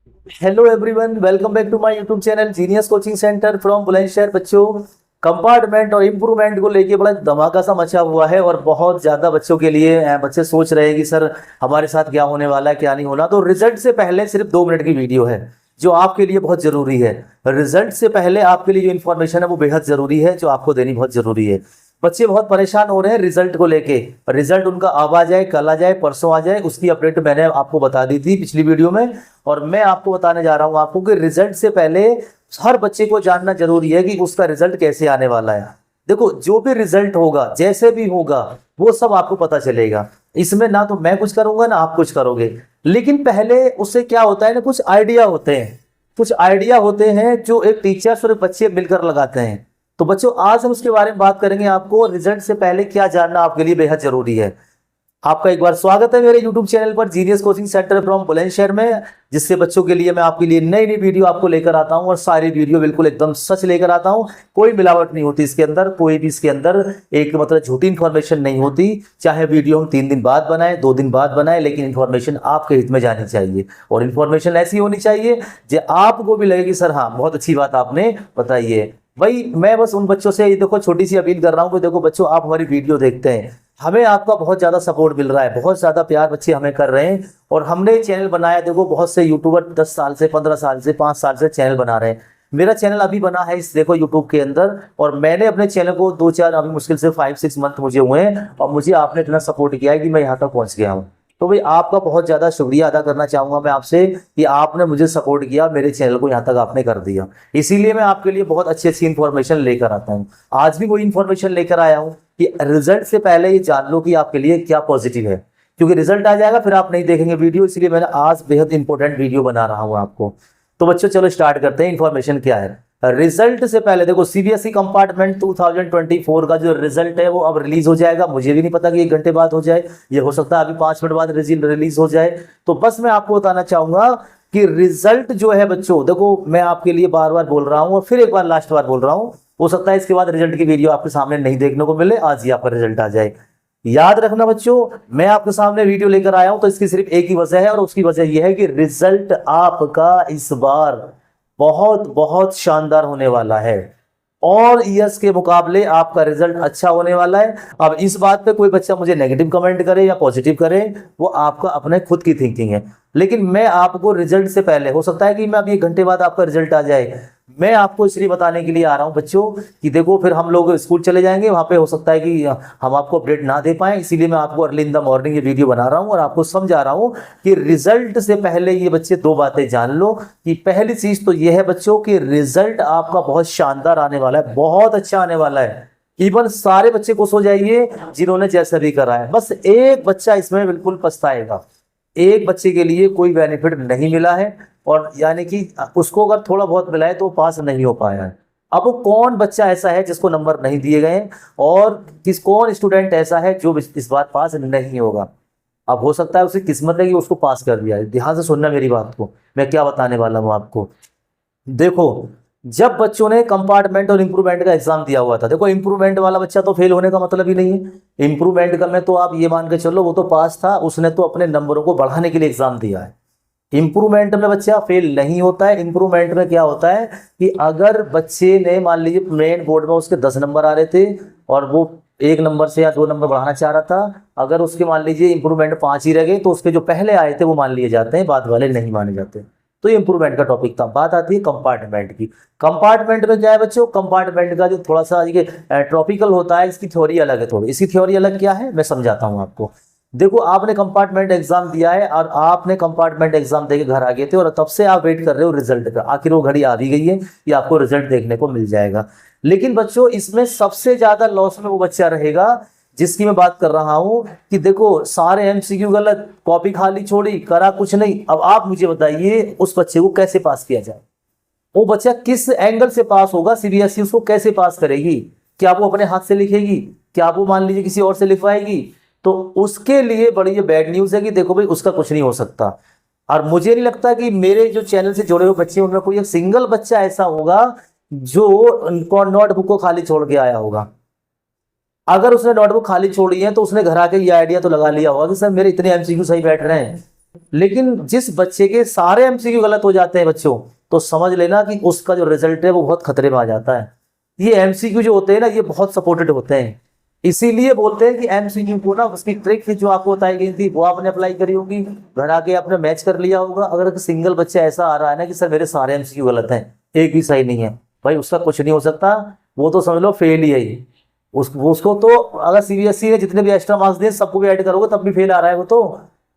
Hello everyone, welcome back to my YouTube channel genius coaching centre from Bulandshahr. बच्चों, compartment और improvement को लेके बड़ा धमाका सा मचा हुआ है और बहुत ज़्यादा बच्चों के लिए बच्चे सोच रहे हैं कि सर हमारे साथ क्या होने वाला है, क्या नहीं होना। तो रिजल्ट से पहले सिर्फ 2 मिनट की वीडियो है जो आपके लिए बहुत ज़रूरी है। रिजल्ट से पहले आपके लिए जो इन्फॉर्मेशन है वो बेहद ज़रूरी है, जो आपको देनी बहुत ज़रूरी है। बच्चे बहुत परेशान हो रहे हैं रिजल्ट को लेके। रिजल्ट उनका अब आ जाए, कल आ जाए, परसों आ जाए, उसकी अपडेट मैंने आपको बता दी थी पिछली वीडियो में। और मैं आपको बताने जा रहा हूं आपको कि रिजल्ट से पहले हर बच्चे को जानना जरूरी है कि उसका रिजल्ट कैसे आने वाला है। देखो, जो भी रिजल्ट होगा, जैसे भी होगा, वो सब आपको पता चलेगा। इसमें ना तो मैं कुछ करूंगा ना आप कुछ करोगे, लेकिन पहले उससे क्या होता है ना, कुछ आइडिया होते हैं। कुछ आइडिया होते हैं जो एक टीचर्स और बच्चे मिलकर लगाते हैं। तो बच्चों, आज हम उसके बारे में बात करेंगे। आपको रिजल्ट से पहले क्या जानना आपके लिए बेहद जरूरी है। आपका एक बार स्वागत है मेरे YouTube चैनल पर genius coaching centre from Bulandshahr में, जिससे बच्चों के लिए मैं आपके लिए नई नई वीडियो आपको लेकर आता हूं और सारी वीडियो बिल्कुल एकदम सच लेकर आता हूं। कोई मिलावट नहीं होती इसके अंदर, कोई भी इसके अंदर एक मतलब झूठी इन्फॉर्मेशन नहीं होती। चाहे वीडियो हम 3 दिन बाद बनाए, 2 दिन बाद बनाए, लेकिन इन्फॉर्मेशन आपके हित में जानी चाहिए। और इन्फॉर्मेशन ऐसी होनी चाहिए जो आपको भी लगे कि सर हाँ, बहुत अच्छी बात आपने बताई है। भाई, मैं बस उन बच्चों से देखो छोटी सी अपील कर रहा हूं कि देखो बच्चों, आप हमारी वीडियो देखते हैं, हमें आपका बहुत ज्यादा सपोर्ट मिल रहा है, बहुत ज्यादा प्यार बच्चे हमें कर रहे हैं। और हमने चैनल बनाया, देखो बहुत से यूट्यूबर 10 साल से, 15 साल से, 5 साल से चैनल बना रहे हैं। मेरा चैनल अभी बना है इस देखो यूट्यूब के अंदर, और मैंने अपने चैनल को 2-4 अभी मुश्किल से 5-6 मंथ मुझे हुए हैं, और मुझे आपने इतना सपोर्ट किया है कि मैं यहाँ तक पहुंच गया हूँ। तो भाई, आपका बहुत ज्यादा शुक्रिया अदा करना चाहूंगा मैं आपसे कि आपने मुझे सपोर्ट किया, मेरे चैनल को यहाँ तक आपने कर दिया। इसीलिए मैं आपके लिए बहुत अच्छी अच्छी इन्फॉर्मेशन लेकर आता हूँ। आज भी वही इन्फॉर्मेशन लेकर आया हूँ कि रिजल्ट से पहले ये जान लो कि आपके लिए क्या पॉजिटिव है, क्योंकि रिजल्ट आ जाएगा फिर आप नहीं देखेंगे वीडियो। इसलिए मैंने आज बेहद इंपॉर्टेंट वीडियो बना रहा हूँ आपको। तो बच्चों, चलो स्टार्ट करते हैं। इन्फॉर्मेशन क्या है रिजल्ट से पहले? देखो, सीबीएसई कंपार्टमेंट 2024 का जो रिजल्ट है वो अब रिलीज हो जाएगा। मुझे भी नहीं पता कि 1 घंटे बाद हो जाए, ये हो सकता है अभी 5 मिनट बाद रिलीज हो जाए। तो बस मैं आपको बताना चाहूंगा कि रिजल्ट जो है बच्चों, देखो मैं आपके लिए बार बार बोल रहा हूं और फिर एक बार लास्ट बार बोल रहा हूं, हो सकता है इसके बाद रिजल्ट की वीडियो आपके सामने नहीं देखने को मिले, आज ही आपका रिजल्ट आ जाए। याद रखना बच्चों, मैं आपके सामने वीडियो लेकर आया हूं तो इसकी सिर्फ एक ही वजह है, और उसकी वजह यह है कि रिजल्ट आपका इस बार बहुत बहुत शानदार होने वाला है। और ईयर्स के मुकाबले आपका रिजल्ट अच्छा होने वाला है। अब इस बात पे कोई बच्चा मुझे नेगेटिव कमेंट करे या पॉजिटिव करे, वो आपका अपने खुद की थिंकिंग है। लेकिन मैं आपको रिजल्ट से पहले, हो सकता है कि मैं अभी 1 घंटे बाद आपका रिजल्ट आ जाए, मैं आपको इसलिए बताने के लिए आ रहा हूं बच्चों कि देखो फिर हम लोग स्कूल चले जाएंगे, वहां पे हो सकता है कि हम आपको अपडेट ना दे पाए। इसीलिए मैं आपको अर्ली इन द मॉर्निंग ये वीडियो बना रहा हूं और आपको समझा रहा हूं कि रिजल्ट से पहले ये बच्चे 2 बातें जान लो। कि पहली चीज तो ये है बच्चों कि रिजल्ट आपका बहुत शानदार आने वाला है, बहुत अच्छा आने वाला है। इवन सारे बच्चे खुश हो जाइए जिन्होंने जैसा भी करा है, बस एक बच्चा इसमें बिल्कुल पछताएगा। एक बच्चे के लिए कोई बेनिफिट नहीं मिला है, और यानी कि उसको अगर थोड़ा बहुत मिला है तो पास नहीं हो पाया है। अब वो कौन बच्चा ऐसा है जिसको नंबर नहीं दिए गए, और कौन स्टूडेंट ऐसा है जो इस बार पास नहीं होगा। अब हो सकता है उसकी किस्मत है कि उसको पास कर दिया है। ध्यान से सुनना मेरी बात को, मैं क्या बताने वाला हूं आपको। देखो, जब बच्चों ने कंपार्टमेंट और इंप्रूवमेंट का एग्जाम दिया हुआ था, देखो इंप्रूवमेंट वाला बच्चा तो फेल होने का मतलब ही नहीं है। इंप्रूवमेंट का में तो आप ये मान के चलो वो तो पास था, उसने तो अपने नंबरों को बढ़ाने के लिए एग्जाम दिया है। इंप्रूवमेंट में बच्चा फेल नहीं होता है। इंप्रूवमेंट में क्या होता है कि अगर बच्चे ने मान लीजिए मेन बोर्ड में उसके 10 नंबर आ रहे थे और वो 1 नंबर से या 2 नंबर बढ़ाना चाह रहा था, अगर उसके मान लीजिए इंप्रूवमेंट 5 ही रह गए तो उसके जो पहले आए थे वो मान लिए जाते हैं, बाद वाले नहीं माने जाते। तो ये इंप्रूवमेंट का टॉपिक था। बात आती है कंपार्टमेंट की। कंपार्टमेंट में क्या है बच्चों, कंपार्टमेंट का जो थोड़ा सा ये टॉपिकल होता है, इसकी थ्योरी अलग है थोड़ी। इसकी थ्योरी अलग क्या है मैं समझाता हूँ आपको। देखो, आपने कंपार्टमेंट एग्जाम दिया है और आपने कंपार्टमेंट एग्जाम देके घर आ गए थे, और तब से आप वेट कर रहे हो रिजल्ट का। आखिर वो घड़ी आ भी गई है कि आपको रिजल्ट देखने को मिल जाएगा। लेकिन बच्चों, इसमें सबसे ज्यादा लॉस में वो बच्चा रहेगा जिसकी मैं बात कर रहा हूं कि देखो सारे एमसीक्यू गलत, कॉपी खाली छोड़ी, करा कुछ नहीं। अब आप मुझे बताइए उस बच्चे को कैसे पास किया जाए? वो बच्चा किस एंगल से पास होगा? सीबीएसई उसको कैसे पास करेगी? क्या वो अपने हाथ से लिखेगी? क्या वो मान लीजिए किसी और से लिखवाएगी? तो उसके लिए बड़ी ये बैड न्यूज है कि देखो भाई, उसका कुछ नहीं हो सकता। और मुझे नहीं लगता कि मेरे जो चैनल से जुड़े हुए बच्चे उनमें कोई एक सिंगल बच्चा ऐसा होगा जो नोटबुक को खाली छोड़ के आया होगा। अगर उसने नोटबुक खाली छोड़ी है तो उसने घर आके ये आइडिया तो लगा लिया होगा कि सर मेरे इतने एमसीक्यू सही बैठ रहे हैं, लेकिन जिस बच्चे के सारे एमसीक्यू गलत हो जाते हैं बच्चों, तो समझ लेना कि उसका जो रिजल्ट है वो बहुत खतरे में आ जाता है। ये एमसीक्यू जो होते हैं ना, ये बहुत सपोर्टेड होते हैं, इसीलिए बोलते हैं कि एमसीक्यू को ना, उसकी ट्रिक जो आपको बताई गई थी वो आपने अप्लाई करी होगी, घर आके आपने मैच कर लिया होगा। अगर सिंगल बच्चा ऐसा आ रहा है ना कि सर मेरे सारे एमसीक्यू गलत हैं, एक भी सही नहीं है, भाई उसका कुछ नहीं हो सकता, वो तो समझ लो फेल ही है ही। उसको तो अगर सीबीएसई ने जितने भी एक्स्ट्रा मार्क्स दिए सबको भी ऐड करोगे तब भी फेल आ रहा है,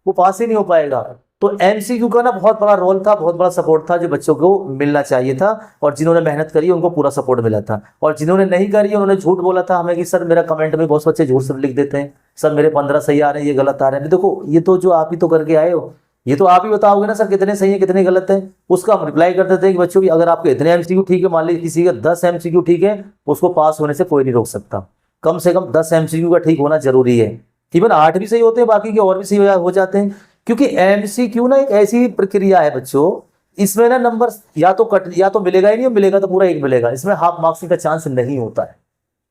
वो पास ही नहीं हो पाएगा। तो एमसीक्यू का ना बहुत बड़ा रोल था, बहुत बड़ा सपोर्ट था जो बच्चों को मिलना चाहिए था, और जिन्होंने मेहनत करी उनको पूरा सपोर्ट मिला था, और जिन्होंने नहीं करी उन्होंने झूठ बोला था हमें कि सर मेरा कमेंट में बहुत बच्चे झूठ से लिख देते हैं, सर मेरे 15 सही आ रहे हैं, ये गलत आ रहे हैं। देखो ये तो जो आप ही तो करके आए हो, ये तो आप ही बताओगे ना सर कितने सही है कितने गलत है। उसका हम रिप्लाई कर देते हैं कि बच्चों की अगर आपके इतने एमसीक्यू ठीक है, मान लीजिए किसी का 10 एमसीक्यू ठीक है, उसको पास होने से कोई नहीं रोक सकता। कम से कम 10 एमसीक्यू का ठीक होना जरूरी है। इवन 8 भी सही होते हैं, बाकी के और भी सही हो जाते हैं, क्योंकि एमसीक्यू ना एक ऐसी प्रक्रिया है बच्चों, इसमें ना नंबर या तो मिलेगा ही नहीं, मिलेगा तो पूरा एक मिलेगा, इसमें हाफ मार्क्स का चांस नहीं होता है।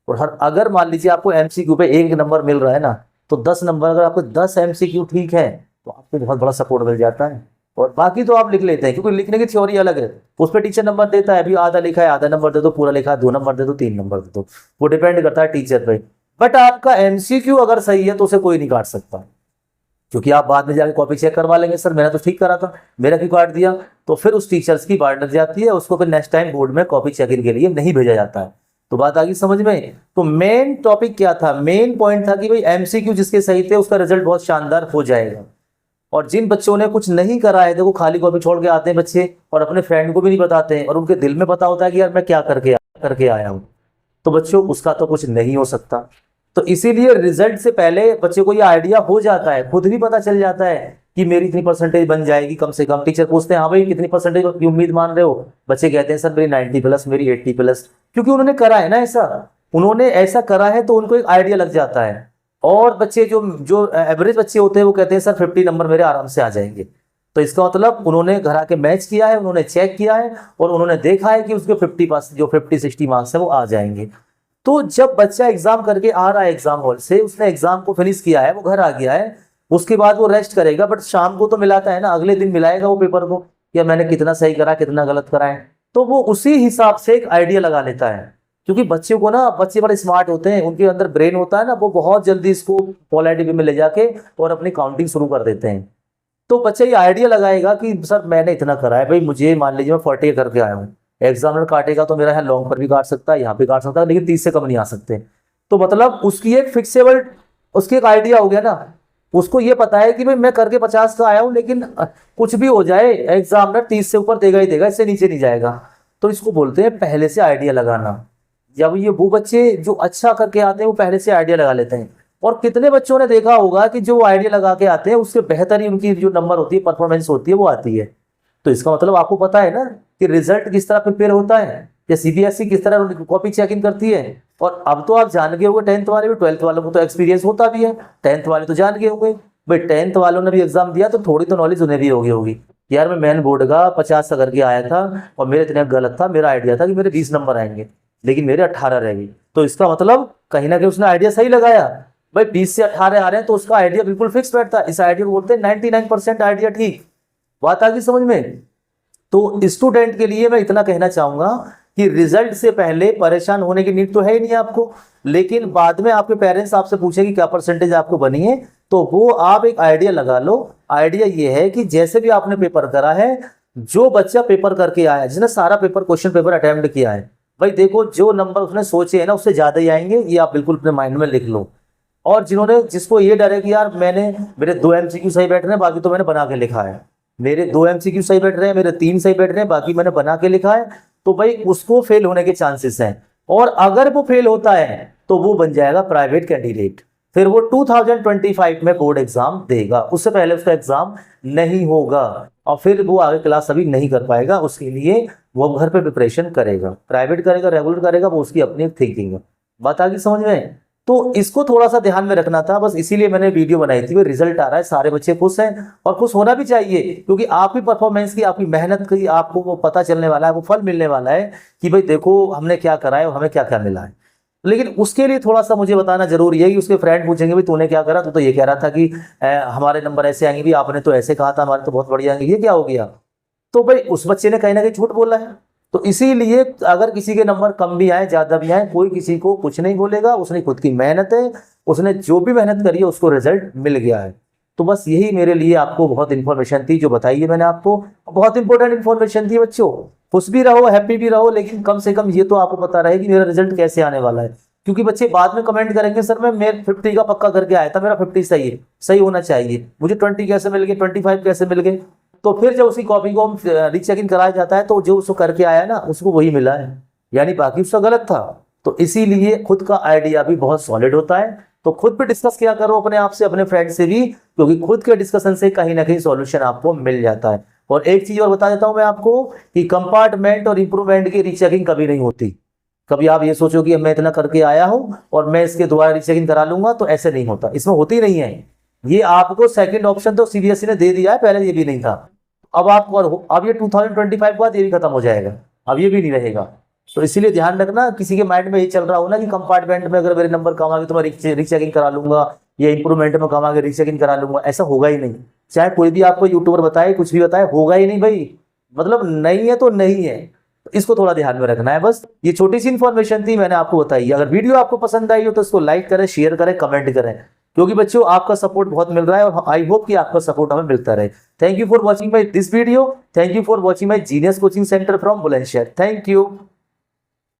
और अगर मान लीजिए आपको एमसीक्यू पे एक नंबर मिल रहा है ना, तो 10 नंबर, अगर आपको 10 एमसीक्यू ठीक है तो आपको बहुत बड़ा सपोर्ट मिल जाता है। और बाकी तो आप लिख लेते हैं, क्योंकि लिखने की थ्योरी अलग है, उस पर टीचर नंबर देता है, अभी आधा लिखा है आधा नंबर दे दो, पूरा लिखा है 2 नंबर दे दो, 3 नंबर दे दो, वो डिपेंड करता है टीचर पे। बट आपका एमसीक्यू अगर सही है तो उसे कोई नहीं काट सकता, क्योंकि आप बाद में जाके कॉपी चेक करवा लेंगे, सर मैंने तो ठीक करा था, मेरा क्यों काट दिया, तो फिर उस टीचर्स की बात लग जाती है, उसको फिर नेक्स्ट टाइम बोर्ड में कॉपी चेकिंग के लिए नहीं भेजा जाता है। तो बात आ गई समझ में। तो मेन टॉपिक क्या था, मेन पॉइंट था कि भाई एमसीक्यू जिसके सही थे उसका रिजल्ट बहुत शानदार हो जाएगा। और जिन बच्चों ने कुछ नहीं करा है, देखो खाली कॉपी छोड़ के आते हैं बच्चे और अपने फ्रेंड को भी नहीं बताते हैं, और उनके दिल में पता होता है कि यार मैं क्या करके आया हूँ, तो बच्चों उसका तो कुछ नहीं हो सकता। तो इसीलिए रिजल्ट से पहले बच्चे को ये आइडिया हो जाता है, खुद भी पता चल जाता है कि मेरी इतनी परसेंटेज बन जाएगी कम से कम। टीचर पूछते हैं हाँ भाई कितनी परसेंटेज की उम्मीद मान रहे हो, बच्चे कहते हैं सर मेरी 90+, मेरी 80+, क्योंकि उन्होंने करा है ना ऐसा, उन्होंने ऐसा करा है तो उनको एक आइडिया लग जाता है। और बच्चे जो जो एवरेज बच्चे होते हैं वो कहते हैं सर 50 नंबर मेरे आराम से आ जाएंगे। तो इसका मतलब उन्होंने घर आके मैच किया है, उन्होंने चेक किया है और उन्होंने देखा है कि उसके 50 जो 50-60 मार्क्स है वो आ जाएंगे। तो जब बच्चा एग्जाम करके आ रहा है एग्जाम हॉल से, उसने एग्जाम को फिनिश किया है, वो घर आ गया है, उसके बाद वो रेस्ट करेगा, बट शाम को तो मिलाता है ना, अगले दिन मिलाएगा वो पेपर को कि मैंने कितना सही करा कितना गलत करा है, तो वो उसी हिसाब से एक आइडिया लगा लेता है। क्योंकि बच्चे को ना, बच्चे बड़े स्मार्ट होते हैं, उनके अंदर ब्रेन होता है ना, वो बहुत जल्दी इसको पोलैरिटी वे में ले जाके और अपनी काउंटिंग शुरू कर देते हैं। तो बच्चा ये आइडिया लगाएगा कि सर मैंने इतना करा है, भाई मुझे मान लीजिए मैं 40 करके आया हूँ, एग्जामिनर काटेगा तो मेरा यहाँ लॉन्ग पर भी काट सकता है, यहाँ पे काट सकता है, लेकिन 30 से कम नहीं आ सकते। तो मतलब उसकी एक फिक्सेबल, उसकी एक आइडिया हो गया ना, उसको ये पता है कि भाई मैं करके 50 का आया हूँ, लेकिन कुछ भी हो जाए एग्जामिनर 30 से ऊपर देगा ही देगा, इससे नीचे नहीं जाएगा। तो इसको बोलते हैं पहले से आइडिया लगाना। जब ये वो बच्चे जो अच्छा करके आते हैं वो पहले से आइडिया लगा लेते हैं, और कितने बच्चों ने देखा होगा कि जो आइडिया लगा के आते हैं उससे बेहतर ही उनकी जो नंबर होती है, परफॉर्मेंस होती है, वो आती है। तो इसका मतलब आपको पता है ना कि रिजल्ट किस तरह प्रिपेयर होता है, या सीबीएसई किस तरह कॉपी चेकिंग करती है। और अब तो आप जान गए होंगे 10th वाले भी, 12th वालों को तो एक्सपीरियंस होता भी है, 10th वाले तो जान गए होंगे भाई, 10th वालों ने भी एग्जाम दिया तो थोड़ी तो नॉलेज उन्हें भी होगी यार मैं मेन बोर्ड का 50 करके आया था और मेरे इतने गलत था, मेरा आइडिया था कि मेरे 20 नंबर आएंगे लेकिन मेरे 18 रह गए। तो इसका मतलब कहीं ना कहीं उसने आइडिया सही लगाया, भाई 20 से 18 आ रहे हैं तो उसका आइडिया बिल्कुल फिक्स बैठता है। इस आइडिया को बोलते हैं 99% आइडिया ठीक। बात आ गई समझ में। तो स्टूडेंट के लिए मैं इतना कहना चाहूंगा कि रिजल्ट से पहले परेशान होने की नीड तो है ही नहीं आपको, लेकिन बाद में आपके पेरेंट्स आपसे पूछे कि क्या परसेंटेज आपको बनी है, तो वो आप एक आइडिया लगा लो। आइडिया ये है कि जैसे भी आपने पेपर करा है, जो बच्चा पेपर करके आया, जिसने सारा पेपर क्वेश्चन पेपर अटेम्प्ट किया है, भाई देखो जो नंबर उसने सोचे है ना उससे ज्यादा ही आएंगे, ये आप बिल्कुल अपने माइंड में लिख लो। और जिसको ये डर है कि यार मेरे 2 MCQ सही बैठ रहे हैं बाकी तो मैंने बना के लिखा है, मेरे 2 MCQ सही बैठ रहे हैं, मेरे 3 सही बैठ रहे हैं, बाकी मैंने बना के लिखा है, तो भाई उसको फेल होने के चांसेस हैं। और अगर वो फेल होता है तो वो बन जाएगा प्राइवेट कैंडिडेट, फिर वो 2025 में बोर्ड एग्जाम देगा, उससे पहले उसका एग्जाम नहीं होगा, और फिर वो आगे क्लास अभी नहीं कर पाएगा। उसके लिए वो घर पे प्रिपरेशन करेगा, प्राइवेट करेगा रेगुलर करेगा, वो उसकी अपनी थिंकिंग है। बात आ गई समझ में। तो इसको थोड़ा सा ध्यान में रखना था, बस इसीलिए मैंने वीडियो बनाई थी। रिजल्ट आ रहा है, सारे बच्चे खुश हैं और खुश होना भी चाहिए, क्योंकि आपकी परफॉर्मेंस की, आपकी मेहनत की आपको वो पता चलने वाला है, वो फल मिलने वाला है कि भाई देखो हमने क्या करा है और हमें क्या क्या मिला है। लेकिन उसके लिए थोड़ा सा मुझे बताना जरूरी है कि उसके फ्रेंड पूछेंगे भाई तूने क्या करा, तू तो ये कह रहा था कि हमारे नंबर ऐसे आएंगे, भी आपने तो ऐसे कहा था, हमारे तो बहुत बढ़िया आएंगे, ये क्या हो गया। तो भाई उस बच्चे ने कहीं ना कहीं झूठ बोला है। तो इसीलिए अगर किसी के नंबर कम भी आए ज्यादा भी आए, कोई किसी को कुछ नहीं बोलेगा, उसने खुद की मेहनत है, उसने जो भी मेहनत करी है उसको रिजल्ट मिल गया है। तो बस यही मेरे लिए आपको बहुत इंफॉर्मेशन थी जो बताई है मैंने आपको, बहुत इंपॉर्टेंट इंफॉर्मेशन थी बच्चों। खुश भी रहो, हैप्पी भी रहो, लेकिन कम से कम ये तो आपको पता रहे कि मेरा रिजल्ट कैसे आने वाला है। क्योंकि बच्चे बाद में कमेंट करेंगे सर मैं 50 का पक्का करके आया था, मेरा 50 सही है, सही होना चाहिए, मुझे 20 कैसे मिल गए, 25 कैसे मिल गए। तो फिर जब उसी कॉपी को हम रीचेक इन कराया जाता है तो जो उसको करके आया ना उसको वही मिला है, यानी बाकी उसका गलत था। तो इसीलिए खुद का आइडिया भी बहुत सॉलिड होता है। तो खुद पे डिस्कस किया करो अपने आप से, अपने फ्रेंड से भी, क्योंकि खुद के डिस्कशन से कहीं ना कहीं सॉल्यूशन आपको मिल जाता है। और एक चीज और बता देता हूं मैं आपको कि कंपार्टमेंट और इंप्रूवमेंट की रीचेकिंग कभी नहीं होती। कभी आप ये सोचो कि मैं इतना करके आया हूं और मैं इसके दोबारा रीचेकिंग करा लूंगा, तो ऐसे नहीं होता, इसमें होती नहीं है। ये आपको सेकंड ऑप्शन तो सीबीएसई ने दे दिया है, पहले ये भी नहीं था। अब आप अब ये 2025 के बाद ये भी खत्म हो जाएगा, अब ये भी नहीं रहेगा। तो इसीलिए ध्यान रखना, किसी के माइंड में ये चल रहा हो ना कि कंपार्टमेंट में अगर मेरे नंबर कम आ गए तो मैं रीचेकिंग करा लूंगा, या इंप्रूवमेंट में कम आ गए रीचेकिंग करा लूंगा, ऐसा होगा ही नहीं। चाहे कोई भी आपको यूट्यूबर बताए, कुछ भी बताए, होगा ही नहीं भाई। मतलब नहीं है तो नहीं है, इसको थोड़ा ध्यान में रखना है। बस ये छोटी सी इन्फॉर्मेशन थी, मैंने आपको बताई। अगर वीडियो आपको पसंद आई हो तो इसको लाइक करें, शेयर करें, कमेंट करें, क्योंकि बच्चों आपका सपोर्ट बहुत मिल रहा है और आई होप कि आपका सपोर्ट हमें मिलता रहे। Thank you for watching my this video, thank you for watching my genius coaching centre from Bulandshahr. Thank you.